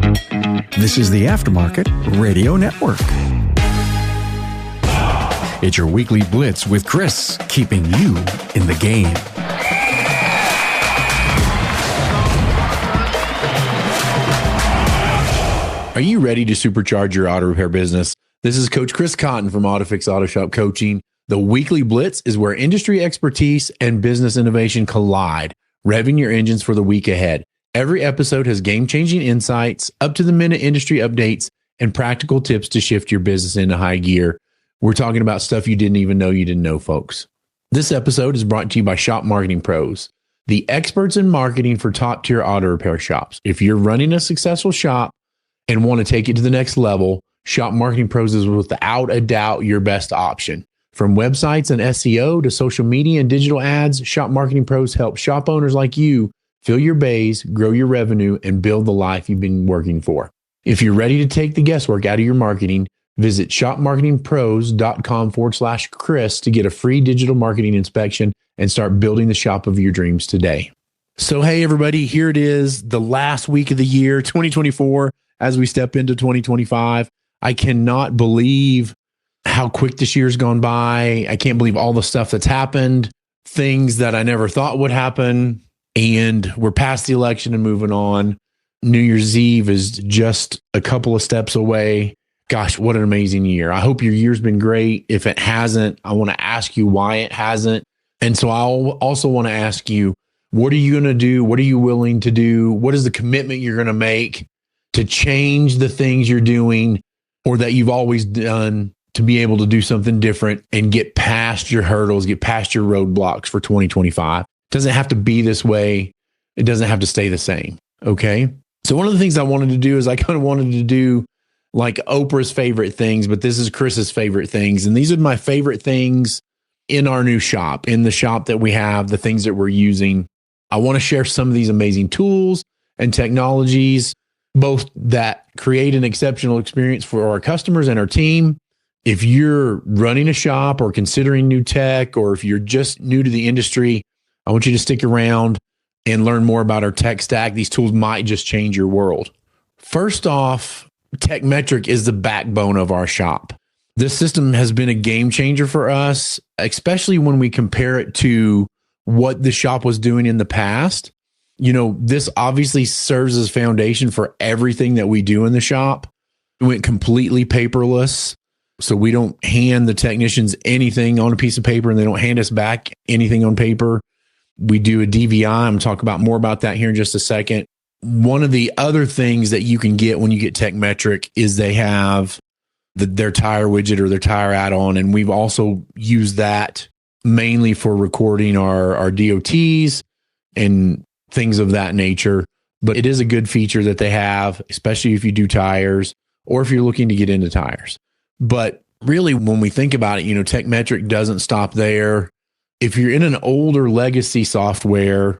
This is the Aftermarket Radio Network. It's your Weekly Blitz with Chris, keeping you in the game. Are you ready to supercharge your auto repair business? This is Coach Chris Cotton from AutoFix Auto Shop Coaching. The Weekly Blitz is where industry expertise and business innovation collide, revving your engines for the week ahead. Every episode has game-changing insights, up-to-the-minute industry updates, and practical tips to shift your business into high gear. We're talking about stuff you didn't even know you didn't know, folks. This episode is brought to you by Shop Marketing Pros, the experts in marketing for top-tier auto repair shops. If you're running a successful shop and want to take it to the next level, Shop Marketing Pros is without a doubt your best option. From websites and SEO to social media and digital ads, Shop Marketing Pros help shop owners like you fill your bays, grow your revenue, and build the life you've been working for. If you're ready to take the guesswork out of your marketing, visit shopmarketingpros.com/Chris to get a free digital marketing inspection and start building the shop of your dreams today. So, hey, everybody, here it is, the last week of the year, 2024, as we step into 2025. I cannot believe how quick this year's gone by. I can't believe all the stuff that's happened, things that I never thought would happen. And we're past the election and moving on. New Year's Eve is just a couple of steps away. Gosh, what an amazing year. I hope your year's been great. If it hasn't, I want to ask you why it hasn't. And so I'll also want to ask you, what are you going to do? What are you willing to do? What is the commitment you're going to make to change the things you're doing or that you've always done to be able to do something different and get past your hurdles, get past your roadblocks for 2025? It doesn't have to be this way. It doesn't have to stay the same. Okay. So one of the things I wanted to do is I kind of wanted to do like Oprah's favorite things, but this is Chris's favorite things. And these are my favorite things in our new shop, in the shop that we have, the things that we're using. I want to share some of these amazing tools and technologies, both that create an exceptional experience for our customers and our team. If you're running a shop or considering new tech, or if you're just new to the industry, I want you to stick around and learn more about our tech stack. These tools might just change your world. First off, TeckMetric is the backbone of our shop. This system has been a game changer for us, especially when we compare it to what the shop was doing in the past. You know, this obviously serves as foundation for everything that we do in the shop. We went completely paperless. So we don't hand the technicians anything on a piece of paper and they don't hand us back anything on paper. We do a DVI. I'm going to talk about more about that here in just a second. One of the other things that you can get when you get TeckMetric is they have their tire widget or their tire add-on. And we've also used that mainly for recording our DOTs and things of that nature. But it is a good feature that they have, especially if you do tires or if you're looking to get into tires. But really, when we think about it, you know, TeckMetric doesn't stop there. If you're in an older legacy software,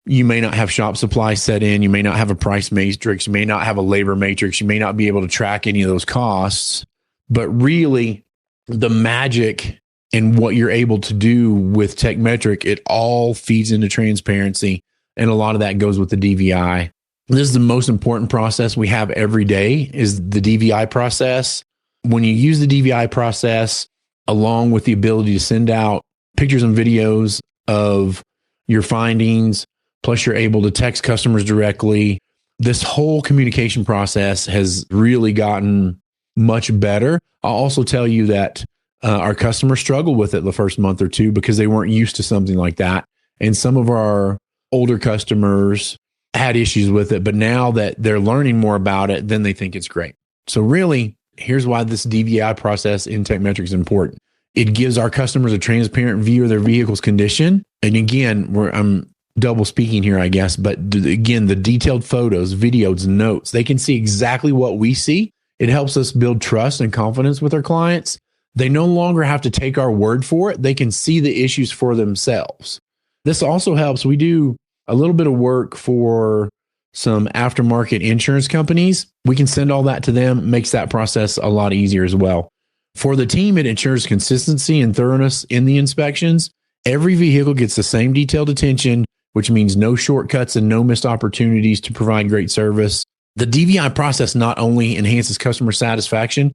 you may not have shop supply set in. You may not have a price matrix. You may not have a labor matrix. You may not be able to track any of those costs. But really, the magic in what you're able to do with TeckMetric, it all feeds into transparency. And a lot of that goes with the DVI. This is the most important process we have every day is the DVI process. When you use the DVI process, along with the ability to send out pictures and videos of your findings, plus you're able to text customers directly, this whole communication process has really gotten much better. I'll also tell you that our customers struggle with it the first month or two because they weren't used to something like that. And some of our older customers had issues with it, but now that they're learning more about it, then they think it's great. So really, here's why this DVI process in TeckMetric is important. It gives our customers a transparent view of their vehicle's condition. And again, I'm double speaking here, I guess, but again, the detailed photos, videos, notes, they can see exactly what we see. It helps us build trust and confidence with our clients. They no longer have to take our word for it. They can see the issues for themselves. This also helps. We do a little bit of work for some aftermarket insurance companies. We can send all that to them, makes that process a lot easier as well. For the team, it ensures consistency and thoroughness in the inspections. Every vehicle gets the same detailed attention, which means no shortcuts and no missed opportunities to provide great service. The DVI process not only enhances customer satisfaction,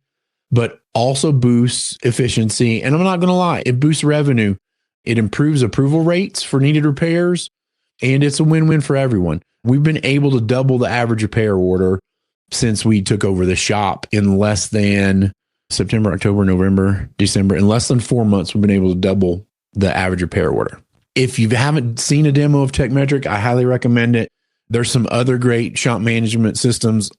but also boosts efficiency. And I'm not going to lie, it boosts revenue. It improves approval rates for needed repairs, and it's a win-win for everyone. We've been able to double the average repair order since we took over the shop in less than September, October, November, December. In less than 4 months, we've been able to double the average repair order. If you haven't seen a demo of TeckMetric, I highly recommend it. There's some other great shop management systems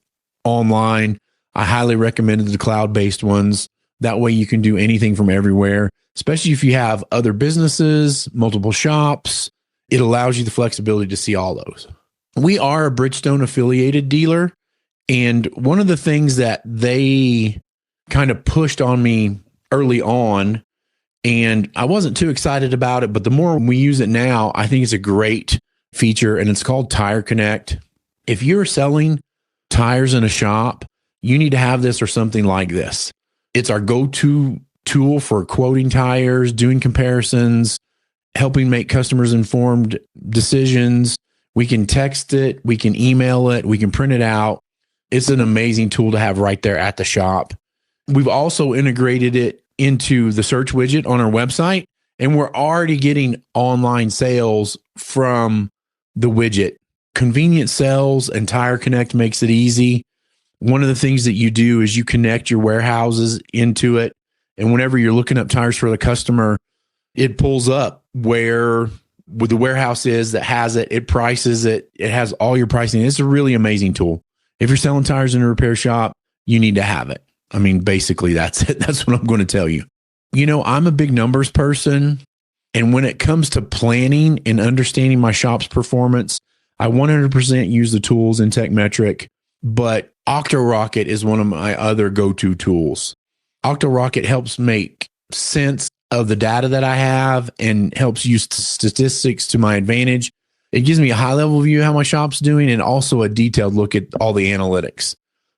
online. I highly recommend the cloud-based ones. That way you can do anything from everywhere, especially if you have other businesses, multiple shops. It allows you the flexibility to see all those. We are a Bridgestone affiliated dealer. And one of the things that they kind of pushed on me early on, and I wasn't too excited about it, but the more we use it now, I think it's a great feature, and it's called Tire Connect. If you're selling tires in a shop, you need to have this or something like this. It's our go-to tool for quoting tires, doing comparisons, helping make customers informed decisions. We can text it, we can email it, we can print it out. It's an amazing tool to have right there at the shop. We've also integrated it into the search widget on our website, and we're already getting online sales from the widget. Convenient sales, and Tire Connect makes it easy. One of the things that you do is you connect your warehouses into it, and whenever you're looking up tires for the customer, it pulls up where the warehouse is that has it. It prices it. It has all your pricing. It's a really amazing tool. If you're selling tires in a repair shop, you need to have it. I mean, basically, that's it. That's what I'm going to tell you. You know, I'm a big numbers person. And when it comes to planning and understanding my shop's performance, I 100% use the tools in TeckMetric. But Octo Rocket is one of my other go-to tools. Octo Rocket helps make sense of the data that I have and helps use statistics to my advantage. It gives me a high-level view of how my shop's doing and also a detailed look at all the analytics.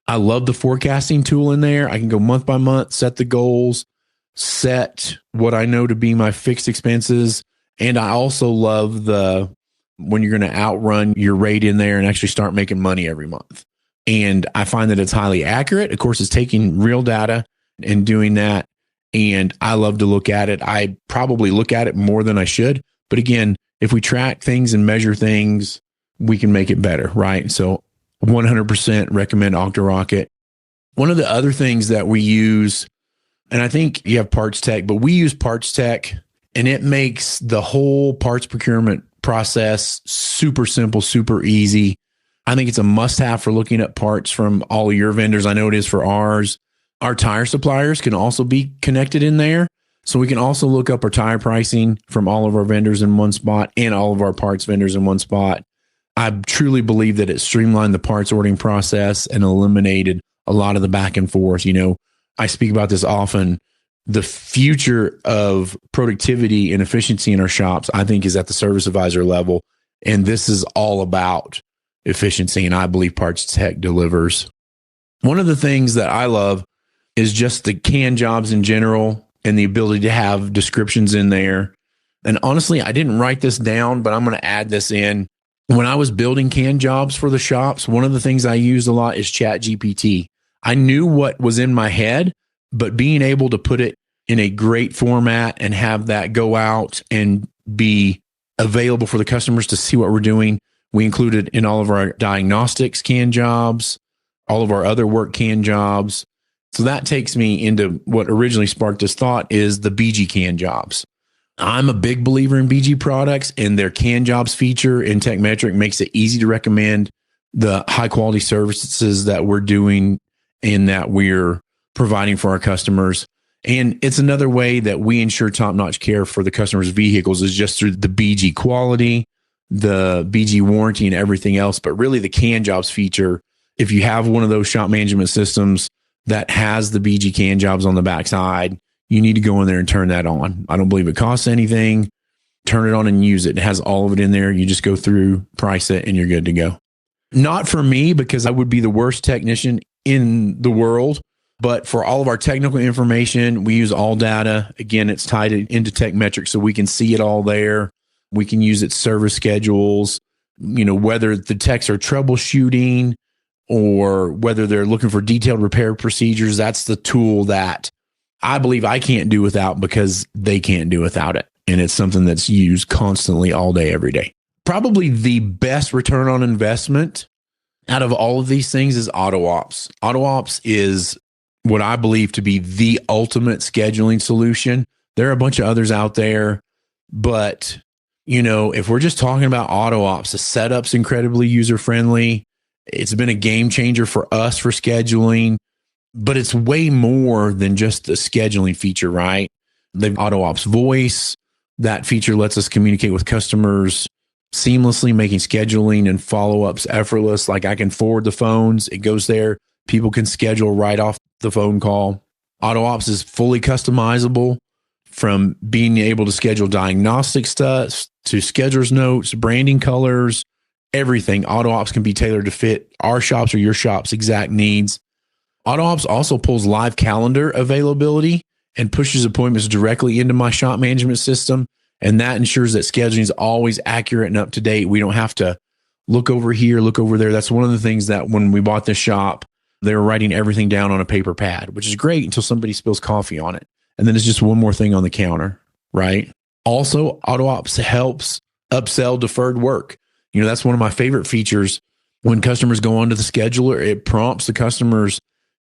I love the forecasting tool in there. I can go month by month, set the goals, set what I know to be my fixed expenses. And I also love when you're going to outrun your rate in there and actually start making money every month. And I find that it's highly accurate. Of course, it's taking real data and doing that. And I love to look at it. I probably look at it more than I should. But again, if we track things and measure things, we can make it better, right? So 100% recommend Octo Rocket. One of the other things that we use, and I think you have Parts Tech, but we use Parts Tech, and it makes the whole parts procurement process super simple, super easy. I think it's a must-have for looking at parts from all of your vendors. I know it is for ours. Our tire suppliers can also be connected in there. So we can also look up our tire pricing from all of our vendors in one spot and all of our parts vendors in one spot. I truly believe that it streamlined the parts ordering process and eliminated a lot of the back and forth. You know, I speak about this often. The future of productivity and efficiency in our shops, I think, is at the service advisor level. And this is all about efficiency. And I believe Parts Tech delivers. One of the things that I love is just the can jobs in general and the ability to have descriptions in there. And honestly, I didn't write this down, but I'm going to add this in. When I was building can jobs for the shops, one of the things I used a lot is ChatGPT. I knew what was in my head, but being able to put it in a great format and have that go out and be available for the customers to see what we're doing. We included in all of our diagnostics can jobs, all of our other work can jobs. So that takes me into what originally sparked this thought is the BG can jobs. I'm a big believer in BG products, and their can jobs feature in TeckMetric makes it easy to recommend the high quality services that we're doing and that we're providing for our customers. And it's another way that we ensure top-notch care for the customer's vehicles is just through the BG quality, the BG warranty, and everything else. But really the can jobs feature, if you have one of those shop management systems that has the BG can jobs on the backside, you need to go in there and turn that on. I don't believe it costs anything. Turn it on and use it. It has all of it in there. You just go through, price it, and you're good to go. Not for me, because I would be the worst technician in the world. But for all of our technical information, we use all data. Again, it's tied into TeckMetric, so we can see it all there. We can use its service schedules, you know, whether the techs are troubleshooting, or whether they're looking for detailed repair procedures, that's the tool that I believe I can't do without because they can't do without it. And it's something that's used constantly all day, every day. Probably the best return on investment out of all of these things is AutoOps. AutoOps is what I believe to be the ultimate scheduling solution. There are a bunch of others out there, but if we're just talking about AutoOps, the setup's incredibly user-friendly. It's been a game changer for us for scheduling, but it's way more than just a scheduling feature, right? They've AutoOps Voice. That feature lets us communicate with customers seamlessly, making scheduling and follow-ups effortless. Like I can forward the phones. It goes there. People can schedule right off the phone call. AutoOps is fully customizable, from being able to schedule diagnostic stuff to scheduler's notes, branding colors, everything. AutoOps can be tailored to fit our shops or your shop's exact needs. AutoOps also pulls live calendar availability and pushes appointments directly into my shop management system. And that ensures that scheduling is always accurate and up to date. We don't have to look over here, look over there. That's one of the things that when we bought this shop, they were writing everything down on a paper pad, which is great until somebody spills coffee on it. And then it's just one more thing on the counter, right? Also, AutoOps helps upsell deferred work. That's one of my favorite features. When customers go onto the scheduler, it prompts the customers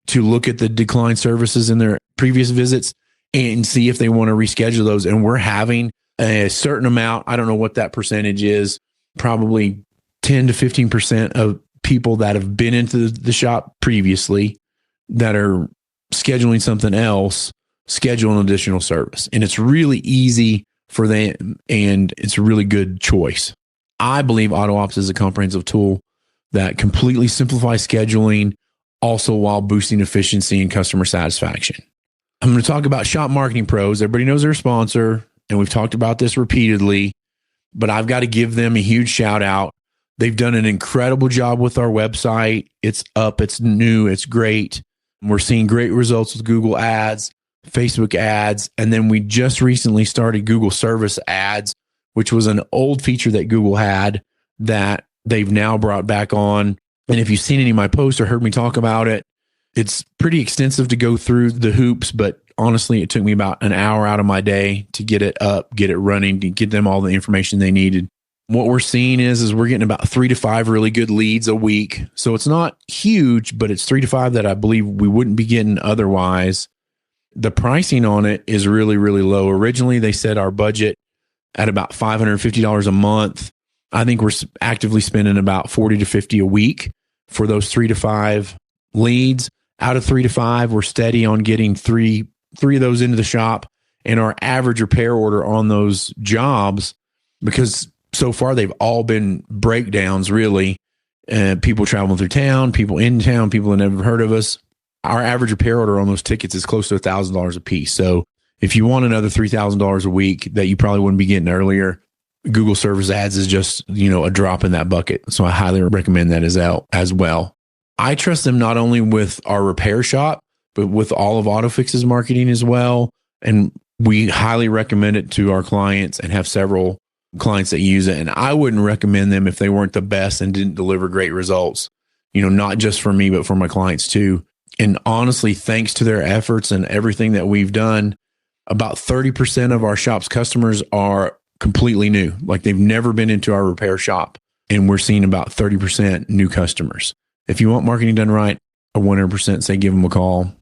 to look at the declined services in their previous visits and see if they want to reschedule those. And we're having a certain amount, I don't know what that percentage is, probably 10 to 15% of people that have been into the shop previously that are scheduling something else, schedule an additional service. And it's really easy for them, and it's a really good choice. I believe AutoOps is a comprehensive tool that completely simplifies scheduling, also while boosting efficiency and customer satisfaction. I'm going to talk about Shop Marketing Pros. Everybody knows their sponsor, and we've talked about this repeatedly, but I've got to give them a huge shout out. They've done an incredible job with our website. It's up, it's new, it's great. We're seeing great results with Google Ads, Facebook ads, and then we just recently started Google Service Ads, which was an old feature that Google had that they've now brought back on. And if you've seen any of my posts or heard me talk about it, it's pretty extensive to go through the hoops, but honestly, it took me about an hour out of my day to get it up, get it running, to get them all the information they needed. What we're seeing is we're getting about 3 to 5 really good leads a week. So it's not huge, but it's 3 to 5 that I believe we wouldn't be getting otherwise. The pricing on it is really, really low. Originally, they said our budget at about $550 a month. I think we're actively spending about $40 to $50 a week for those 3 to 5 leads. Out of 3 to 5, we're steady on getting three of those into the shop, and our average repair order on those jobs, because so far they've all been breakdowns, really. People traveling through town, people in town, people that never heard of us. Our average repair order on those tickets is close to $1,000 a piece. So if you want another $3,000 a week that you probably wouldn't be getting earlier, Google Service Ads is just, a drop in that bucket. So I highly recommend that as well. I trust them not only with our repair shop, but with all of AutoFix's marketing as well. And we highly recommend it to our clients and have several clients that use it. And I wouldn't recommend them if they weren't the best and didn't deliver great results, not just for me, but for my clients too. And honestly, thanks to their efforts and everything that we've done, about 30% of our shop's customers are completely new. Like they've never been into our repair shop. And we're seeing about 30% new customers. If you want marketing done right, I 100% say give them a call.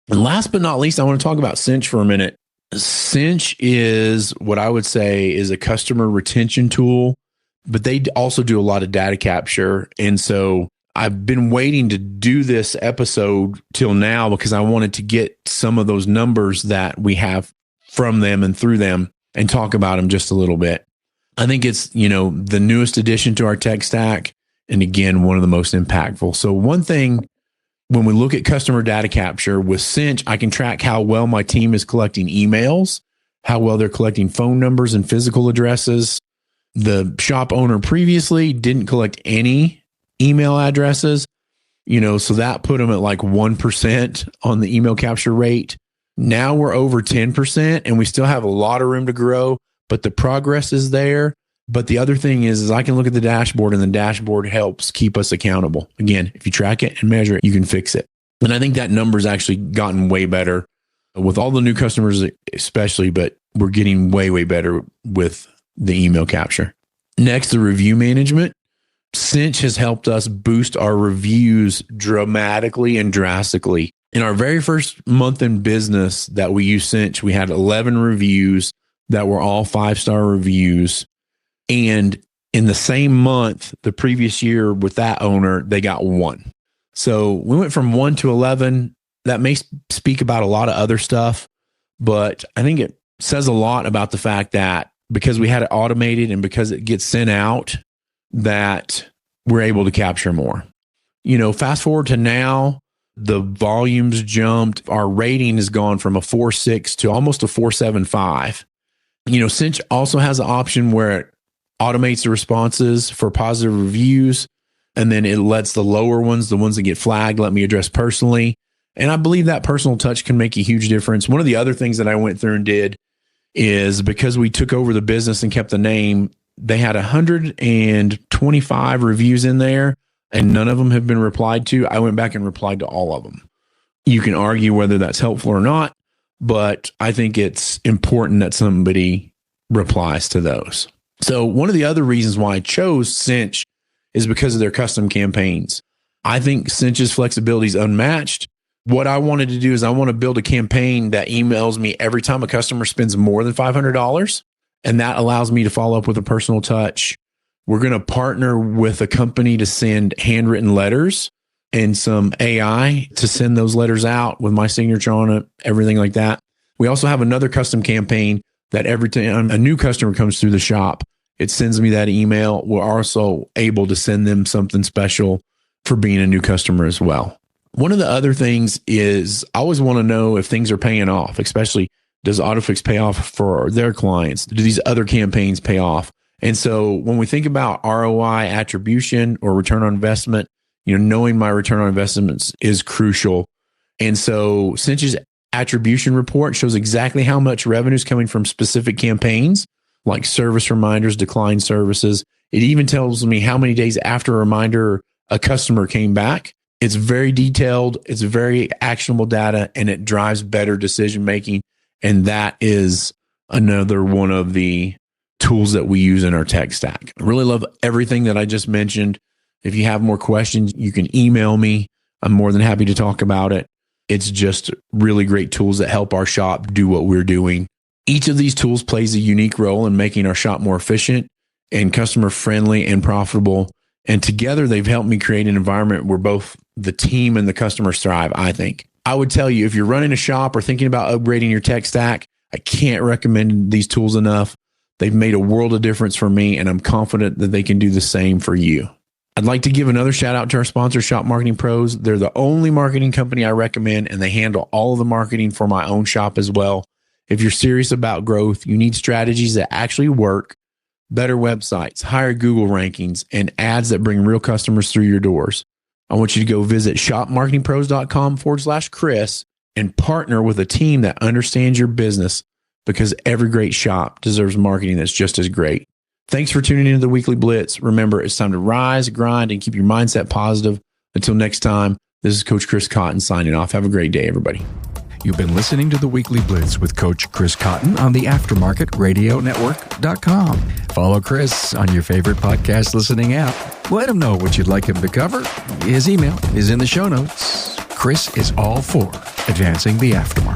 And last but not least, I want to talk about Cinch for a minute. Cinch is what I would say is a customer retention tool, but they also do a lot of data capture. And so I've been waiting to do this episode till now because I wanted to get some of those numbers that we have from them and through them and talk about them just a little bit. I think it's, the newest addition to our tech stack. And again, one of the most impactful. So one thing, when we look at customer data capture with Cinch, I can track how well my team is collecting emails, how well they're collecting phone numbers and physical addresses. The shop owner previously didn't collect any email addresses, so that put them at like 1% on the email capture rate. Now we're over 10% and we still have a lot of room to grow, but the progress is there. But the other thing is I can look at the dashboard, and the dashboard helps keep us accountable. Again, if you track it and measure it, you can fix it. And I think that number's actually gotten way better with all the new customers, especially, but we're getting way, way better with the email capture. Next, the review management. Cinch has helped us boost our reviews dramatically and drastically. In our very first month in business that we used Cinch, we had 11 reviews that were all 5-star reviews. And in the same month, the previous year with that owner, they got 1. So we went from 1 to 11. That may speak about a lot of other stuff, but I think it says a lot about the fact that because we had it automated and because it gets sent out, that we're able to capture more. Fast forward to now, the volumes jumped. Our rating has gone from a 4.6 to almost a 4.75. Cinch also has an option where it automates the responses for positive reviews, and then it lets the lower ones, the ones that get flagged, let me address personally. And I believe that personal touch can make a huge difference. One of the other things that I went through and did is because we took over the business and kept the name, they had 125 reviews in there, and none of them have been replied to. I went back and replied to all of them. You can argue whether that's helpful or not, but I think it's important that somebody replies to those. So one of the other reasons why I chose Cinch is because of their custom campaigns. I think Cinch's flexibility is unmatched. What I wanted to do is I want to build a campaign that emails me every time a customer spends more than $500. And that allows me to follow up with a personal touch. We're going to partner with a company to send handwritten letters and some AI to send those letters out with my signature on it, everything like that. We also have another custom campaign that every time a new customer comes through the shop, it sends me that email. We're also able to send them something special for being a new customer as well. One of the other things is I always want to know if things are paying off, especially does AutoFix pay off for their clients? Do these other campaigns pay off? And so when we think about ROI attribution or return on investment, knowing my return on investments is crucial. And so Cinch's attribution report shows exactly how much revenue is coming from specific campaigns, like service reminders, declined services. It even tells me how many days after a reminder a customer came back. It's very detailed. It's very actionable data, and it drives better decision making. And that is another one of the tools that we use in our tech stack. I really love everything that I just mentioned. If you have more questions, you can email me. I'm more than happy to talk about it. It's just really great tools that help our shop do what we're doing. Each of these tools plays a unique role in making our shop more efficient and customer friendly and profitable. And together, they've helped me create an environment where both the team and the customers thrive, I think. I would tell you, if you're running a shop or thinking about upgrading your tech stack, I can't recommend these tools enough. They've made a world of difference for me, and I'm confident that they can do the same for you. I'd like to give another shout out to our sponsor, Shop Marketing Pros. They're the only marketing company I recommend, and they handle all of the marketing for my own shop as well. If you're serious about growth, you need strategies that actually work, better websites, higher Google rankings, and ads that bring real customers through your doors. I want you to go visit shopmarketingpros.com/Chris and partner with a team that understands your business, because every great shop deserves marketing that's just as great. Thanks for tuning into the Weekly Blitz. Remember, it's time to rise, grind, and keep your mindset positive. Until next time, this is Coach Chris Cotton signing off. Have a great day, everybody. You've been listening to the Weekly Blitz with Coach Chris Cotton on the AftermarketRadioNetwork.com. Follow Chris on your favorite podcast listening app. Let him know what you'd like him to cover. His email is in the show notes. Chris is all for advancing the aftermarket.